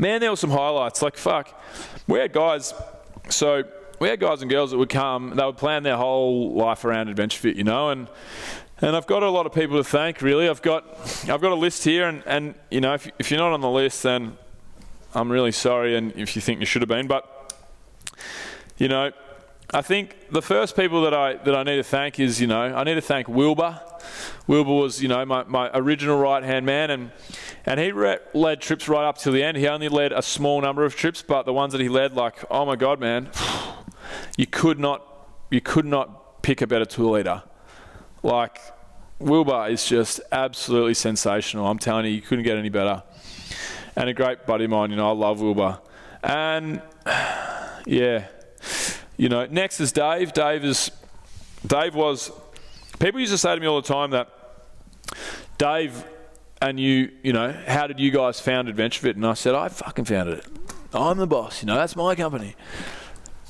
man, there were some highlights. Like, fuck, we had guys and girls that would come, they would plan their whole life around AdventureFit, you know, and I've got a lot of people to thank, really. I've got a list here, and you know, if you're not on the list, then I'm really sorry, and if you think you should have been, but, you know, I think the first people that I need to thank is, you know, I need to thank Wilbur. Wilbur was, you know, my original right-hand man, and he led trips right up to the end. He only led a small number of trips, but the ones that he led, like, oh my God, man, you could not pick a better tool leader. Like, Wilbur is just absolutely sensational. I'm telling you couldn't get any better. And a great buddy of mine, you know, I love Wilbur. And, yeah, you know, next is Dave. Dave was, people used to say to me all the time that, Dave and you know, how did you guys found AdventureFit? And I said, I fucking founded it. I'm the boss, you know, that's my company.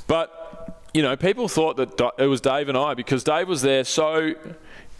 But, you know, people thought that it was Dave and I, because Dave was there so,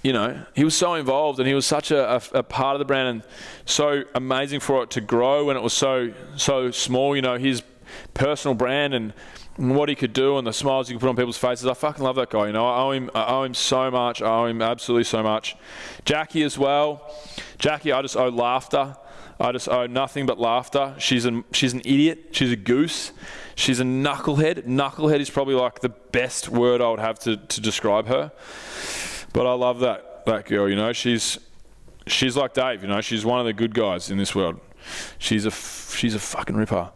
you know, he was so involved, and he was such a part of the brand, and so amazing for it to grow when it was so small, you know, his personal brand and what he could do and the smiles he could put on people's faces. I fucking love that guy, you know. I owe him so much. I owe him absolutely so much. Jackie as well. Jackie, I just owe laughter. I just owe nothing but laughter. She's an idiot. She's a goose. She's a knucklehead. Knucklehead is probably like the best word I would have to describe her. But I love that girl, you know. She's like Dave, you know. She's one of the good guys in this world. She's a fucking ripper.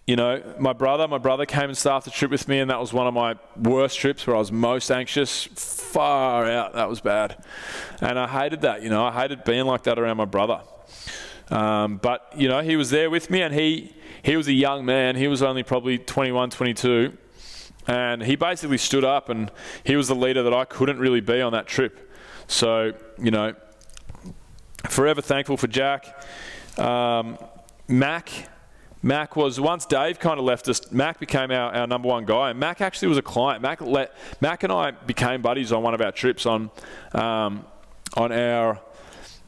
You know, my brother came and started the trip with me, and that was one of my worst trips where I was most anxious. Far out, that was bad. And I hated that, you know. I hated being like that around my brother. But, you know, he was there with me, and he was a young man. He was only probably 21, 22. And he basically stood up, and he was the leader that I couldn't really be on that trip. So, you know, forever thankful for Jack. Mac was, once Dave kind of left us, Mac became our number one guy, and Mac actually was a client. Mac and I became buddies on one of our trips on our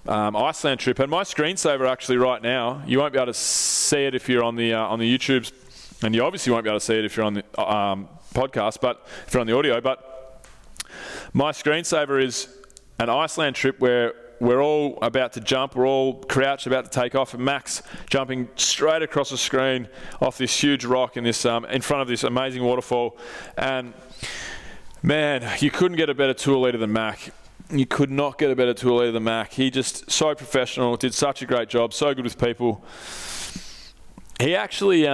Iceland trip. And my screensaver actually right now, you won't be able to see it if you're on the YouTubes, and you obviously won't be able to see it if you're on the podcast, but if you're on the audio. But my screensaver is an Iceland trip where we're all about to jump, we're all crouched about to take off, and Mac's jumping straight across the screen off this huge rock in this in front of this amazing waterfall. And man, you couldn't get a better tour leader than Mac. You could not get a better tour leader than Mac. He just so professional, did such a great job, so good with people. He actually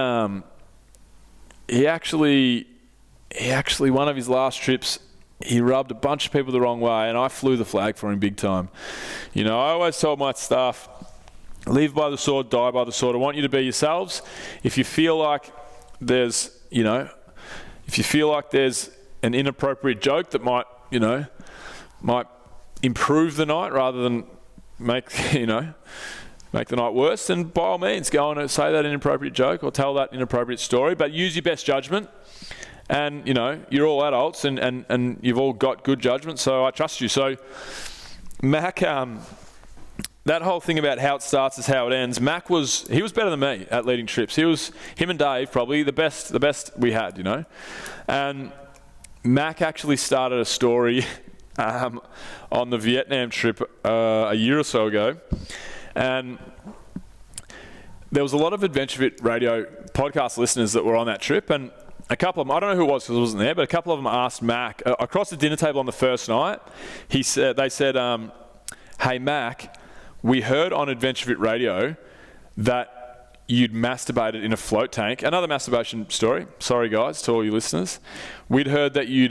one of his last trips, he rubbed a bunch of people the wrong way, and I flew the flag for him big time. You know, I always told my staff, live by the sword, die by the sword. I want you to be yourselves. If you feel like there's, you know, an inappropriate joke that might improve the night rather than make the night worse, then by all means, go on and say that inappropriate joke or tell that inappropriate story, but use your best judgment. And, you know, you're all adults and you've all got good judgment, so I trust you. So, Mac, that whole thing about how it starts is how it ends. Mac was better than me at leading trips. Him and Dave probably the best we had, you know. And Mac actually started a story on the Vietnam trip a year or so ago. And there was a lot of AdventureFit Radio podcast listeners that were on that trip, and a couple of them, I don't know who it was because I wasn't there, but a couple of them asked Mac, across the dinner table on the first night, they said, hey Mac, we heard on AdventureFit Radio that you'd masturbated in a float tank. Another masturbation story. Sorry guys, to all you listeners. We'd heard that you'd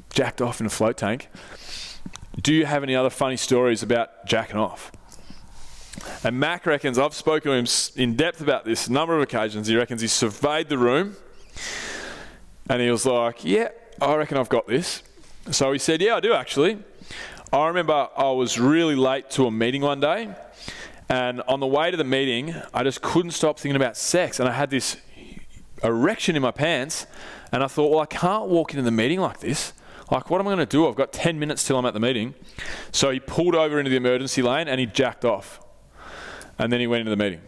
jacked off in a float tank. Do you have any other funny stories about jacking off? And Mac reckons, I've spoken to him in depth about this a number of occasions. He reckons he surveyed the room and he was like, yeah, I reckon I've got this. So he said, yeah, I do actually. I remember I was really late to a meeting one day, and on the way to the meeting, I just couldn't stop thinking about sex, and I had this erection in my pants, and I thought, well, I can't walk into the meeting like this. Like, what am I going to do? I've got 10 minutes till I'm at the meeting. So he pulled over into the emergency lane and he jacked off. And then he went into the meeting.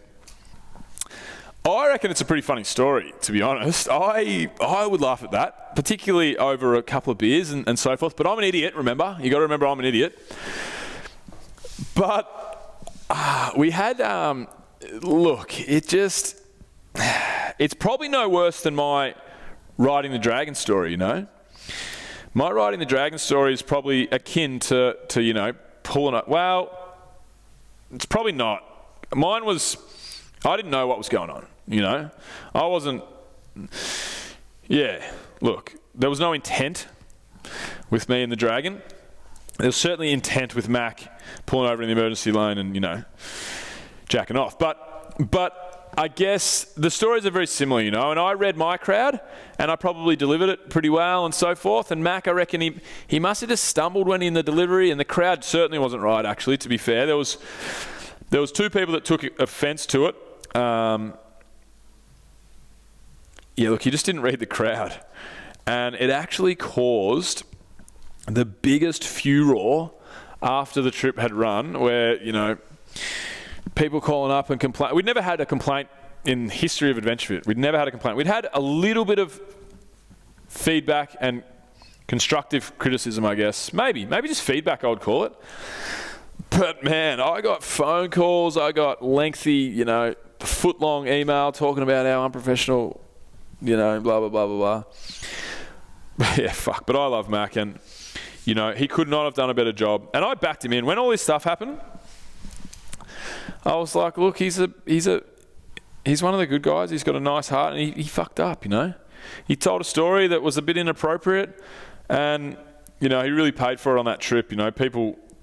I reckon it's a pretty funny story, to be honest. I would laugh at that, particularly over a couple of beers and so forth. But I'm an idiot, remember? You got to remember I'm an idiot. But we had, look, it's probably no worse than my riding the dragon story, you know? My riding the dragon story is probably akin to you know, pulling it. Well, it's probably not. Mine was, I didn't know what was going on, you know? I wasn't, look, there was no intent with me and the dragon. There was certainly intent with Mac pulling over in the emergency lane and, you know, jacking off. But I guess the stories are very similar, you know, and I read my crowd and I probably delivered it pretty well and so forth. And Mac, I reckon he must have just stumbled when in the delivery, and the crowd certainly wasn't right, actually, to be fair. There was two people that took offence to it. Look, he just didn't read the crowd. And it actually caused the biggest furor after the trip had run, where, you know, people calling up and complain. We'd never had a complaint in the history of AdventureFit. We'd never had a complaint. We'd had a little bit of feedback and constructive criticism, I guess. Maybe just feedback, I would call it. But man, I got phone calls, I got lengthy, you know, foot-long email talking about how unprofessional, you know, blah, blah, blah, blah, blah. Yeah, fuck. But I love Mac, and, you know, he could not have done a better job. And I backed him in. When all this stuff happened, I was like, look, he's one of the good guys. He's got a nice heart, and he fucked up, you know. He told a story that was a bit inappropriate, and, you know, he really paid for it on that trip, you know.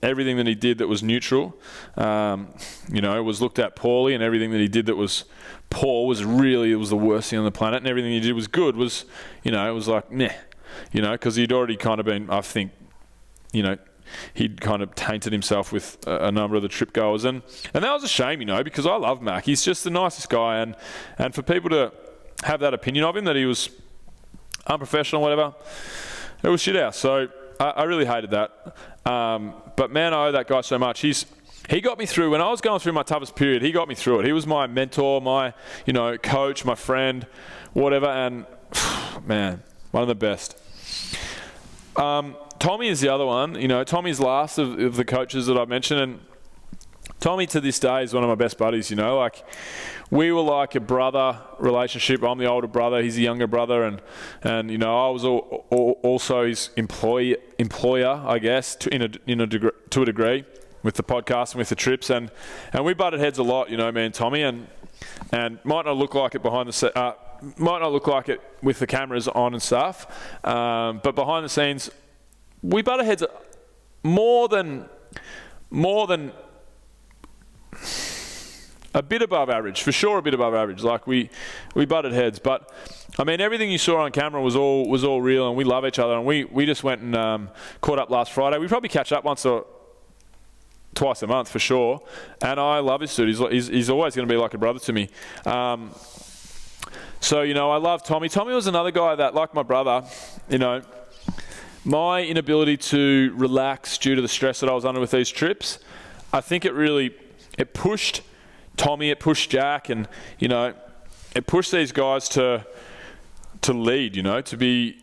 Everything that he did that was neutral, you know, was looked at poorly, and everything that he did that was poor it was the worst thing on the planet, and everything he did was good was, you know, it was like, meh, you know, because he'd already kind of been, I think, you know, he'd kind of tainted himself with a number of the trip goers, and that was a shame, you know, because I love Mac. He's just the nicest guy, and for people to have that opinion of him, that he was unprofessional, whatever, it was shit house. So I really hated that. But man, I owe that guy so much. He got me through, when I was going through my toughest period, he got me through it. He was my mentor, my, you know, coach, my friend, whatever, and man, one of the best. Tommy is the other one. You know, Tommy's last of the coaches that I've mentioned, and Tommy to this day is one of my best buddies, you know. Like, we were like a brother relationship. I'm the older brother, he's the younger brother, and you know, I was also his employer, I guess, to a degree, with the podcast and with the trips, and we butted heads a lot, you know, me and Tommy, and might not look like it might not look like it with the cameras on and stuff, but behind the scenes, we butted heads more than a bit above average, for sure, a bit above average. Like, we butted heads, but I mean, everything you saw on camera was all real, and we love each other, and we just went and caught up last Friday. We probably catch up once or twice a month for sure, and I love this dude. He's always going to be like a brother to me. So, you know, I love Tommy. Tommy was another guy that, like my brother, you know, my inability to relax due to the stress that I was under with these trips, I think it pushed Tommy, it pushed Jack, and, you know, it pushed these guys to lead, you know, to be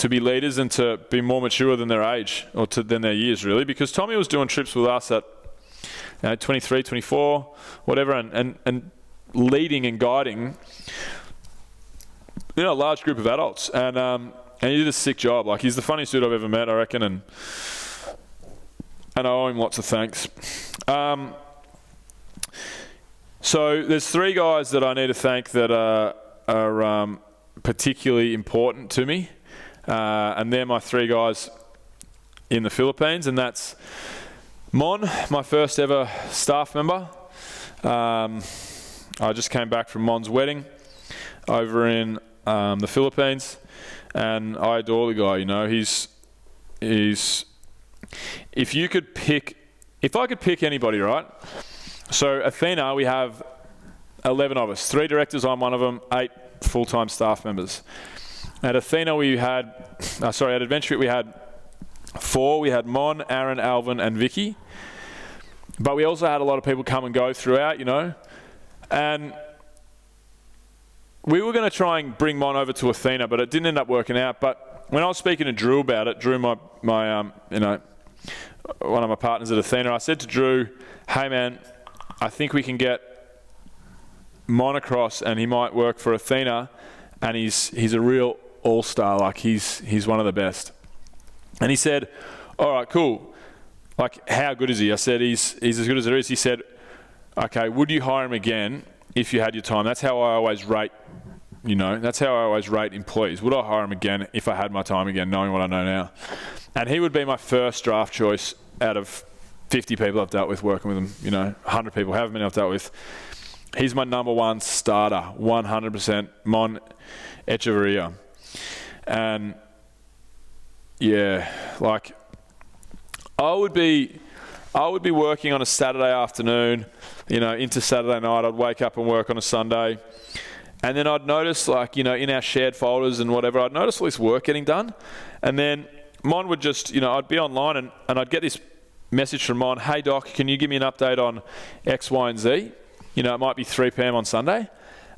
leaders and to be more mature than their age, or than their years, really, because Tommy was doing trips with us at, you know, 23, 24, whatever, and leading and guiding, you know, a large group of adults, and he did a sick job. Like, he's the funniest dude I've ever met, I reckon, and I owe him lots of thanks. So there's three guys that I need to thank that are particularly important to me, and they're my three guys in the Philippines, and that's Mon, my first ever staff member. I just came back from Mon's wedding over in the Philippines, and I adore the guy. You know, he's if I could pick anybody, right? So Athena, we have 11 of us, 3 directors, I'm one of them, 8 full-time staff members. At Athena, at AdventureFit, we had 4, we had Mon, Aaron, Alvin, and Vicky. But we also had a lot of people come and go throughout, you know. And we were going to try and bring Mon over to Athena, but it didn't end up working out. But when I was speaking to Drew about it, Drew, my one of my partners at Athena, I said to Drew, hey man, I think we can get Mon across and he might work for Athena, and he's a real all-star, like he's one of the best. And he said, all right, cool. Like, how good is he? I said, he's as good as there is. He said, okay, would you hire him again if you had your time? That's how I always rate, that's how I always rate employees. Would I hire him again if I had my time again, knowing what I know now? And he would be my first draft choice out of 50 people I've dealt with working with him, 100 people, however many I've dealt with. He's my number one starter, 100%, Mon Echeverria. And yeah, like I would be working on a Saturday afternoon, into Saturday night. I'd wake up and work on a Sunday. And then I'd notice, like, in our shared folders and whatever, I'd notice all this work getting done. And then Mon would just, I'd be online and I'd get this message from Mon, hey Doc, can you give me an update on X, Y, and Z? It might be 3 p.m. on Sunday.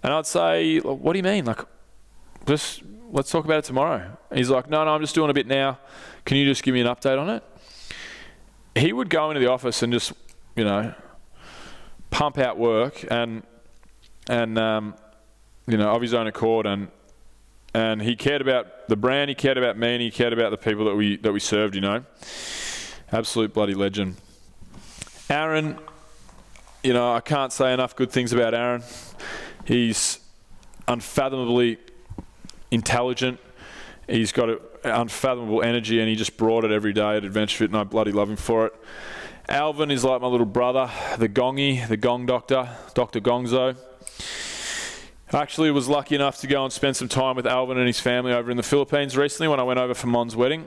And I'd say, what do you mean? Like, just let's talk about it tomorrow. And he's like, no, I'm just doing a bit now. Can you just give me an update on it? He would go into the office and just, pump out work and of his own accord, and he cared about the brand, he cared about me, and he cared about the people that we served, Absolute bloody legend. Aaron, I can't say enough good things about Aaron. He's unfathomably intelligent. He's got an unfathomable energy, and he just brought it every day at AdventureFit, and I bloody love him for it. Alvin is like my little brother, the Gongy, the Gong Doctor, Dr. Gongzo. I actually was lucky enough to go and spend some time with Alvin and his family over in the Philippines recently when I went over for Mon's wedding.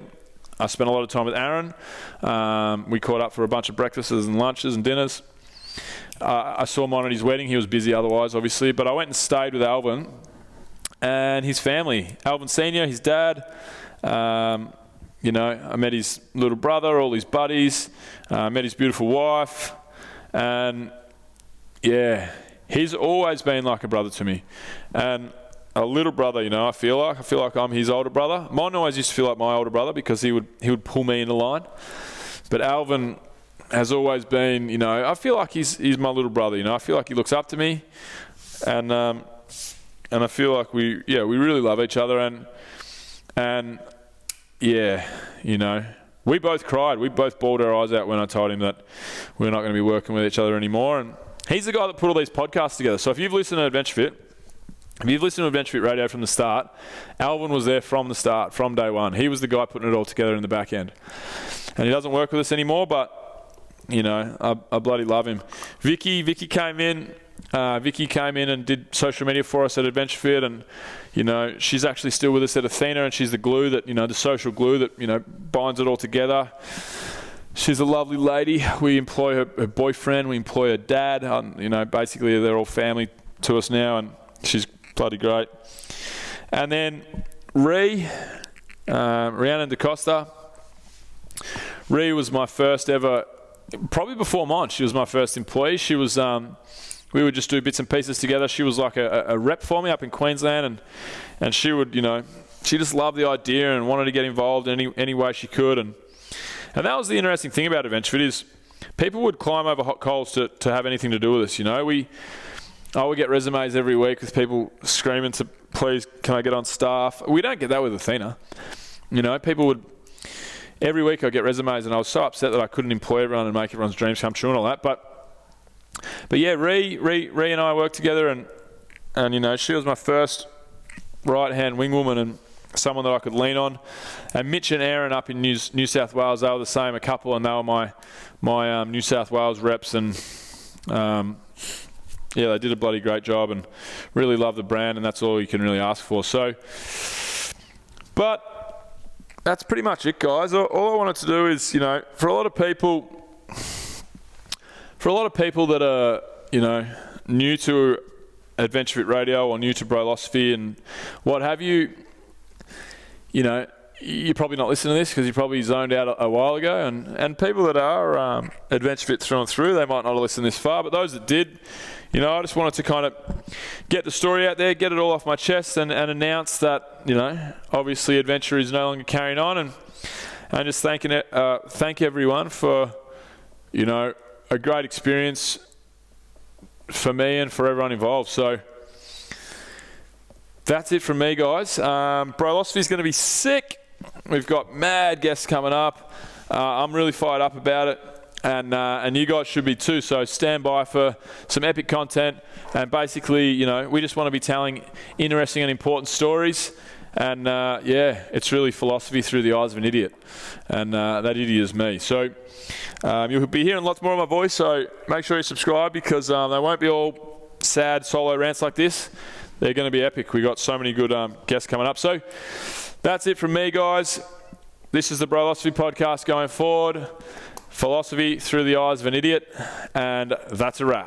I spent a lot of time with Aaron. We caught up for a bunch of breakfasts and lunches and dinners. I saw Mon at his wedding. He was busy otherwise, obviously, but I went and stayed with Alvin and his family. Alvin Sr., his dad. I met his little brother, all his buddies. Met his beautiful wife. And yeah, he's always been like a brother to me. And a little brother, I feel like I'm his older brother. Mon always used to feel like my older brother because he would pull me in the line. But Alvin has always been, I feel like he's my little brother, I feel like he looks up to me. And I feel like we really love each other, and yeah, we both cried. We both bawled our eyes out when I told him that we're not going to be working with each other anymore. And he's the guy that put all these podcasts together. So if you've listened to AdventureFit, if you've listened to AdventureFit Radio from the start, Alvin was there from the start, from day one. He was the guy putting it all together in the back end. And he doesn't work with us anymore, but, I bloody love him. Vicky came in. Vicky came in and did social media for us at AdventureFit, and she's actually still with us at Athena, and she's the glue that the social glue that binds it all together. She's a lovely lady. We employ her boyfriend, we employ her dad. Basically they're all family to us now, and she's bloody great. And then Rhiannon DaCosta. Rhi was my first ever, probably before mine. She was my first employee. She was. We would just do bits and pieces together. She was like a rep for me up in Queensland, and she would, she just loved the idea and wanted to get involved in any way she could. And that was the interesting thing about AdventureFit is people would climb over hot coals to have anything to do with us. I would get resumes every week with people screaming to, please, can I get on staff? We don't get that with Athena. People would, every week I'd get resumes, and I was so upset that I couldn't employ everyone and make everyone's dreams come true and all that. But yeah, Rhi and I worked together, and she was my first right-hand wingwoman and someone that I could lean on. And Mitch and Aaron up in New South Wales, they were the same, a couple, and they were my New South Wales reps, and they did a bloody great job and really love the brand, and that's all you can really ask for. So, but that's pretty much it, guys. All I wanted to do is, for a lot of people that are, new to AdventureFit Radio or new to Brolosophy and what have you, you're probably not listening to this because you probably zoned out a while ago. And people that are Adventure Fit through and through, they might not have listened this far. But those that did, you know, I just wanted to kind of get the story out there, get it all off my chest and announce that, you know, obviously adventure is no longer carrying on. And just thank everyone for, you know, a great experience for me and for everyone involved. So that's it from me, guys. Brolosophy is going to be sick. We've got mad guests coming up. I'm really fired up about it, and you guys should be too. So stand by for some epic content. And basically, you know, we just want to be telling interesting and important stories. And yeah, it's really philosophy through the eyes of an idiot, and that idiot is me. So you'll be hearing lots more of my voice. So make sure you subscribe because they won't be all sad solo rants like this. They're going to be epic. We got so many good guests coming up. So that's it from me, guys. This is the Brolosophy podcast going forward. Philosophy through the eyes of an idiot. And that's a wrap.